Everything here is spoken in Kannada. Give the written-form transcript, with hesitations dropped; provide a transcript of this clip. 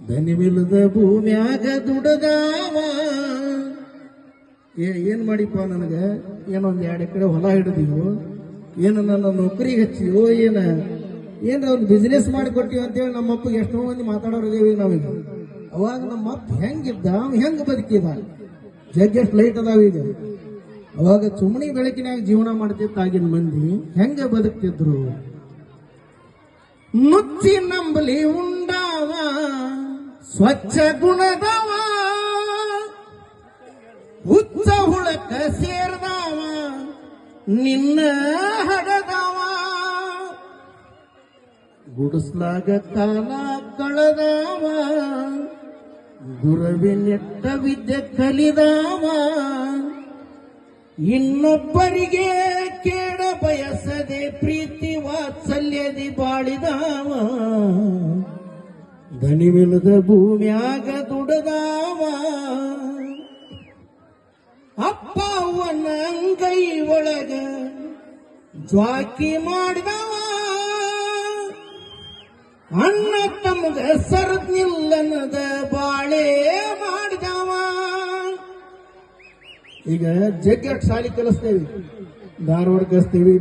ದನಿವಿಲ್ಲದ ಭೂಮ್ಯಾಗ ದುಡದಾವ. ಏನ್ ಮಾಡಿಪ್ಪ ನನಗೆ ಏನೊಂದು 2 ಎಕರೆ ಹೊಲ ಹಿಡಿದಿವು, ಏನು ನನ್ನ ನೌಕರಿಗೆ ಹಚ್ಚಿವೋ, ಏನ ಒಂದು ಬಿಸ್ನೆಸ್ ಮಾಡಿಕೊಟ್ಟಿವಿ ಅಂತೇಳಿ ನಮ್ಮಪ್ಪ ಎಷ್ಟೋ ಮಂದಿ ಮಾತಾಡೋರಿದೇವಿ ನಾವೀಗ. ಅವಾಗ ನಮ್ಮಪ್ಪ ಹೆಂಗಿದ್ದ, ಹೆಂಗ್ ಬದುಕಿದ, ಜಗ್ಗೆಷ್ಟು ಲೈಟ್ ಅದಾವ ಈಗ. ಅವಾಗ ಸುಮ್ಮನೆ ಬೆಳಕಿನಾಗ ಜೀವನ ಮಾಡ್ತಿತ್ತು ಆಗಿನ ಮಂದಿ, ಹೆಂಗ ಬದುಕ್ತಿದ್ರು. ನುಚ್ಚಿ ನಂಬಲಿ ಉಂಡಾವ, ಸ್ವಚ್ಛ ಗುಣದವ, ಹುಚ್ಚ ಹುಳಕ ಸೇರ್ದಾವ, ನಿನ್ನ ಹಡದವ, ಗುಡಿಸ್ಲಾಗ ಕಾಲ ಕಳೆದವ, ಗುರುವಿನೆಟ್ಟ ವಿದ್ಯೆ ಕಲಿದವ, ಇನ್ನೊಬ್ಬರಿಗೆ ಕೇಳ ಬಯಸದೆ ಪ್ರೀತಿ ವಾತ್ಸಲ್ಯದಿ ಬಾಳಿದವ, ದನಿವಿಲ್ಲದ ಭೂಮ್ಯಾಗ ದುಡದಾವ, ಅಪ್ಪ ಅವನ ಅಂಗೈ ಒಳಗ ಜ್ವಾಕಿ ಮಾಡಿದವ, ಅಣ್ಣ ತಮಗ ಸರ್ನಿಲ್ಲನದ ಬಾಳೆ ಮಾಡಿದವ. ಈಗ ಜಗ್ಗಟ್ ಶಾಲಿ ಕಲಿಸ್ತೇವಿ, ಧಾರವಾಡ ಕಲಿಸ್ತೀವಿ,